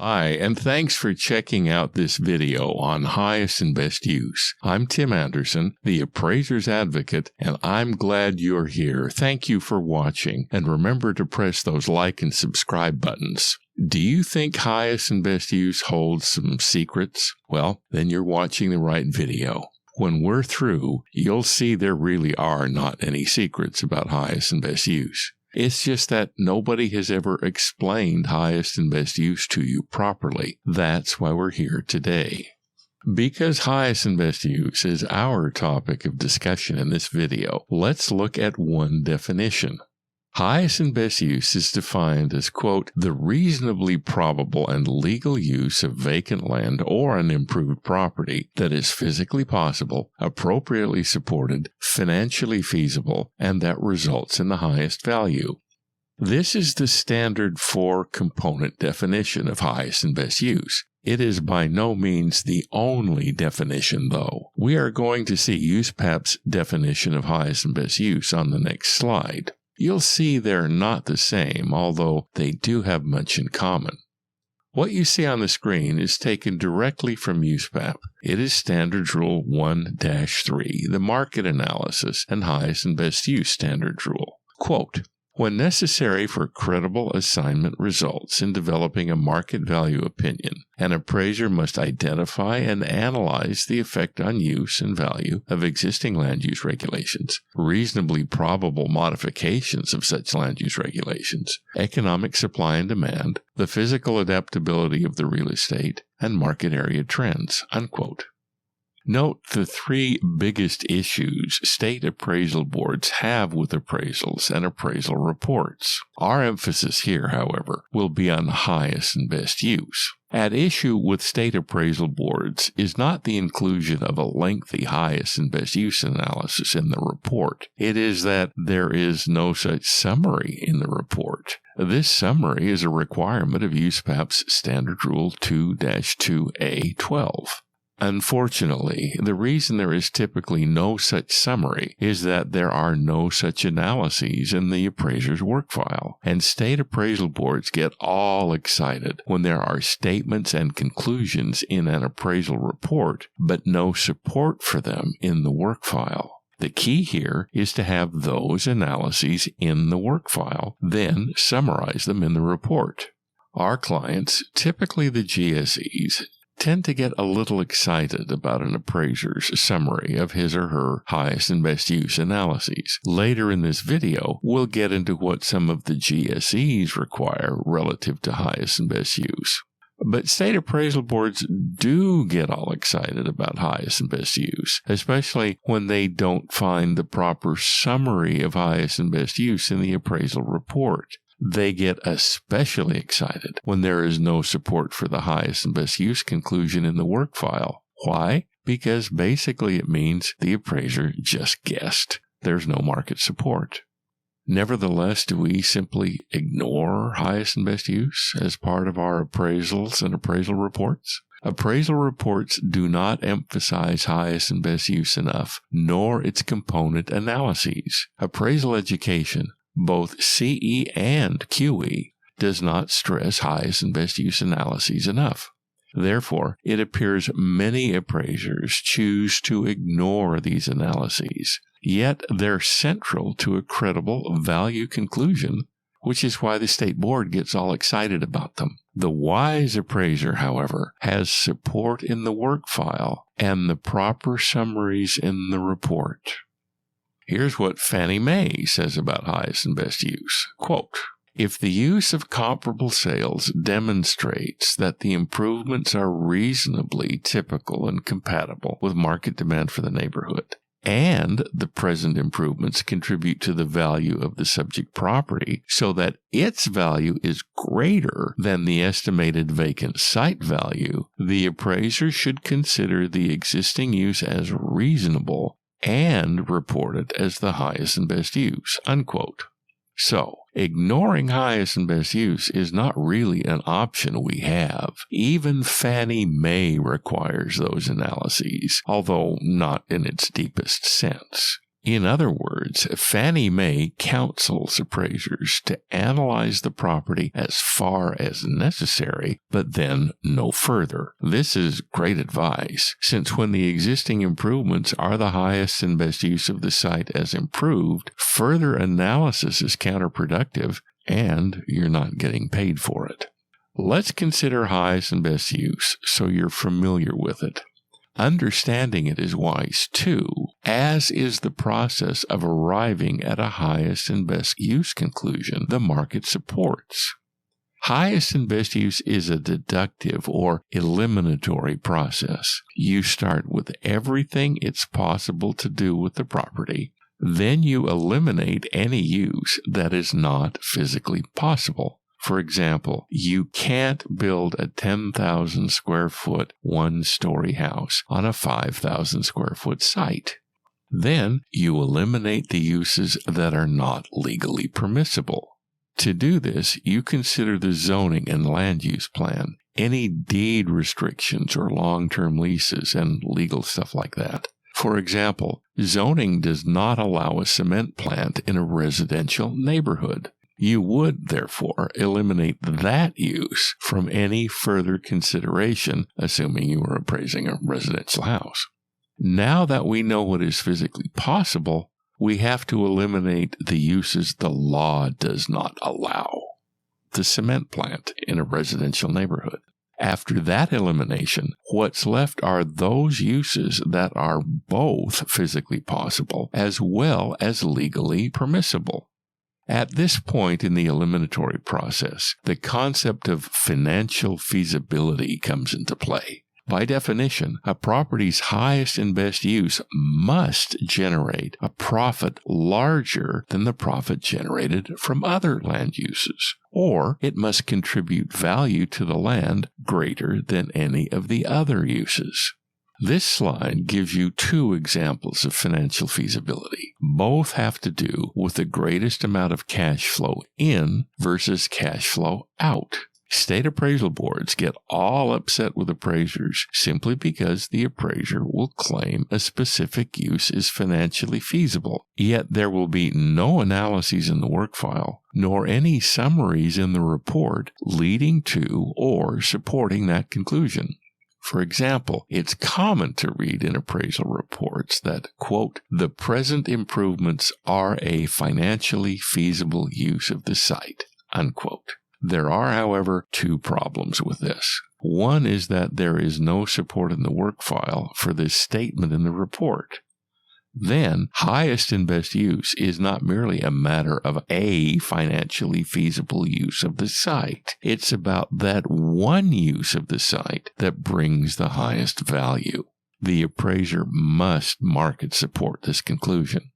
Hi, and thanks for checking out this video on highest and best use. I'm Tim Andersen, the appraiser's advocate, and I'm glad you're here. Thank you for watching, and remember to press those like and subscribe buttons. Do you think highest and best use holds some secrets? Well, then you're watching the right video. When we're through, you'll see there really are not any secrets about highest and best use. It's just that nobody has ever explained highest and best use to you properly. That's why we're here today. Because highest and best use is our topic of discussion in this video, let's look at one definition. Highest and best use is defined as, quote, the reasonably probable and legal use of vacant land or unimproved property that is physically possible, appropriately supported, financially feasible, and that results in the highest value. This is the standard four-component definition of highest and best use. It is by no means the only definition, though. We are going to see USPAP's definition of highest and best use on the next slide. You'll see they're not the same, although they do have much in common. What you see on the screen is taken directly from USPAP. It is Standards Rule 1-3, the market analysis and highest and best use standards rule. Quote, when necessary for credible assignment results in developing a market value opinion, an appraiser must identify and analyze the effect on use and value of existing land use regulations, reasonably probable modifications of such land use regulations, economic supply and demand, the physical adaptability of the real estate, and market area trends, unquote. Note the three biggest issues state appraisal boards have with appraisals and appraisal reports. Our emphasis here, however, will be on highest and best use. At issue with state appraisal boards is not the inclusion of a lengthy highest and best use analysis in the report. It is that there is no such summary in the report. This summary is a requirement of USPAP's Standard Rule 2-2A12. Unfortunately, the reason there is typically no such summary is that there are no such analyses in the appraiser's work file, and state appraisal boards get all excited when there are statements and conclusions in an appraisal report, but no support for them in the work file. The key here is to have those analyses in the work file, then summarize them in the report. Our clients, typically the GSEs, tend to get a little excited about an appraiser's summary of his or her highest and best use analyses. Later in this video, we'll get into what some of the GSEs require relative to highest and best use. But state appraisal boards do get all excited about highest and best use, especially when they don't find the proper summary of highest and best use in the appraisal report. They get especially excited when there is no support for the highest and best use conclusion in the work file. Why? Because basically it means the appraiser just guessed. There's no market support. Nevertheless, do we simply ignore highest and best use as part of our appraisals and appraisal reports? Appraisal reports do not emphasize highest and best use enough, nor its component analyses. Appraisal education, both CE and QE, does not stress highest and best use analyses enough. Therefore, it appears many appraisers choose to ignore these analyses, yet they're central to a credible value conclusion, which is why the state board gets all excited about them. The wise appraiser, however, has support in the work file and the proper summaries in the report. Here's what Fannie Mae says about highest and best use. Quote, if the use of comparable sales demonstrates that the improvements are reasonably typical and compatible with market demand for the neighborhood, and the present improvements contribute to the value of the subject property so that its value is greater than the estimated vacant site value, the appraiser should consider the existing use as reasonable and report it as the highest and best use, unquote. So, ignoring highest and best use is not really an option we have. Even Fannie Mae requires those analyses, although not in its deepest sense. In other words, Fannie Mae counsels appraisers to analyze the property as far as necessary, but then no further. This is great advice, since when the existing improvements are the highest and best use of the site as improved, further analysis is counterproductive and you're not getting paid for it. Let's consider highest and best use so you're familiar with it. Understanding it is wise too, as is the process of arriving at a highest and best use conclusion the market supports. Highest and best use is a deductive or eliminatory process. You start with everything it's possible to do with the property, then you eliminate any use that is not physically possible. For example, you can't build a 10,000 square foot one-story house on a 5,000 square foot site. Then you eliminate the uses that are not legally permissible. To do this, you consider the zoning and land use plan, any deed restrictions or long-term leases and legal stuff like that. For example, zoning does not allow a cement plant in a residential neighborhood. You would, therefore, eliminate that use from any further consideration, assuming you were appraising a residential house. Now that we know what is physically possible, we have to eliminate the uses the law does not allow. The cement plant in a residential neighborhood. After that elimination, what's left are those uses that are both physically possible as well as legally permissible. At this point in the eliminatory process, the concept of financial feasibility comes into play. By definition, a property's highest and best use must generate a profit larger than the profit generated from other land uses, or it must contribute value to the land greater than any of the other uses. This slide gives you two examples of financial feasibility. Both have to do with the greatest amount of cash flow in versus cash flow out. State appraisal boards get all upset with appraisers simply because the appraiser will claim a specific use is financially feasible, yet there will be no analyses in the work file, nor any summaries in the report leading to or supporting that conclusion. For example, it's common to read in appraisal reports that, quote, the present improvements are a financially feasible use of the site, unquote. There are, however, two problems with this. One is that there is no support in the work file for this statement in the report. Then, highest and best use is not merely a matter of a financially feasible use of the site. It's about that one use of the site that brings the highest value. The appraiser must market support this conclusion.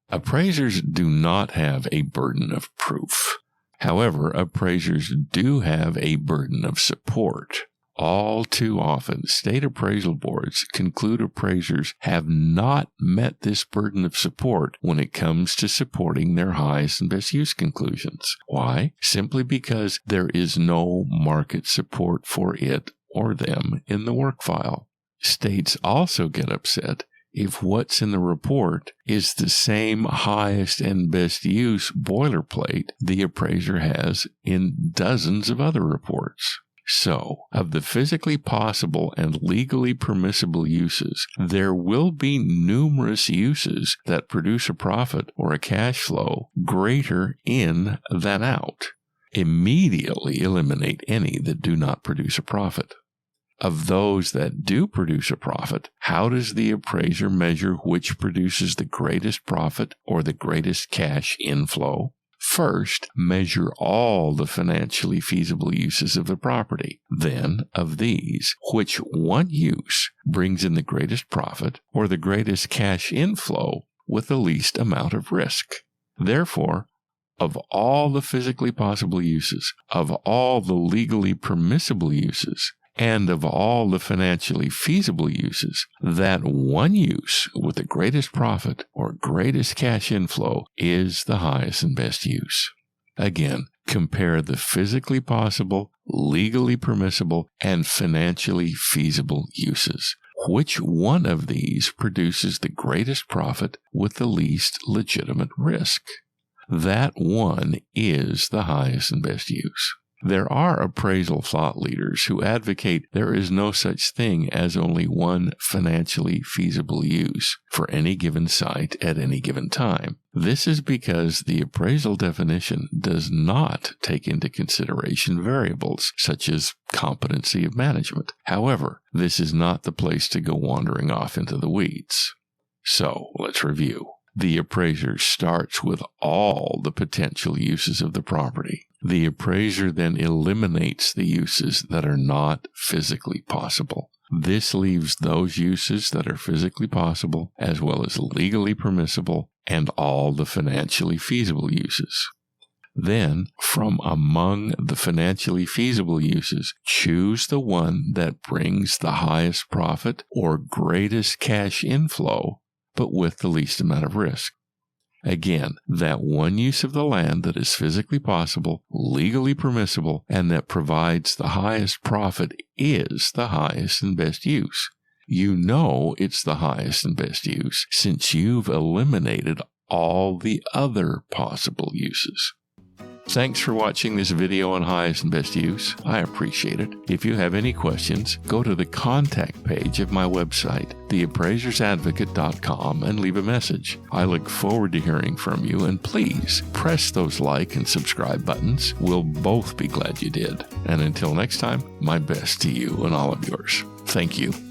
Appraisers do not have a burden of proof. However, appraisers do have a burden of support. All too often, state appraisal boards conclude appraisers have not met this burden of support when it comes to supporting their highest and best use conclusions. Why? Simply because there is no market support for it or them in the work file. States also get upset if what's in the report is the same highest and best use boilerplate the appraiser has in dozens of other reports. So, of the physically possible and legally permissible uses, there will be numerous uses that produce a profit or a cash flow greater in than out. Immediately eliminate any that do not produce a profit. Of those that do produce a profit, how does the appraiser measure which produces the greatest profit or the greatest cash inflow? First, measure all the financially feasible uses of the property. Then, of these, which one use brings in the greatest profit or the greatest cash inflow with the least amount of risk. Therefore, of all the physically possible uses, of all the legally permissible uses, and of all the financially feasible uses, that one use with the greatest profit or greatest cash inflow is the highest and best use. Again, compare the physically possible, legally permissible, and financially feasible uses. which one of these produces the greatest profit with the least legitimate risk. That one is the highest and best use. There are appraisal thought leaders who advocate there is no such thing as only one financially feasible use for any given site at any given time. This is because the appraisal definition does not take into consideration variables such as competency of management. However, this is not the place to go wandering off into the weeds. So, let's review. The appraiser starts with all the potential uses of the property. The appraiser then eliminates the uses that are not physically possible. This leaves those uses that are physically possible, as well as legally permissible, and all the financially feasible uses. Then, from among the financially feasible uses, choose the one that brings the highest profit or greatest cash inflow, but with the least amount of risk. Again, that one use of the land that is physically possible, legally permissible, and that provides the highest profit is the highest and best use. You know it's the highest and best use since you've eliminated all the other possible uses. Thanks for watching this video on highest and best use. I appreciate it. If you have any questions, go to the contact page of my website, theappraisersadvocate.com, and leave a message. I look forward to hearing from you, and please press those like and subscribe buttons. We'll both be glad you did. And until next time, my best to you and all of yours. Thank you.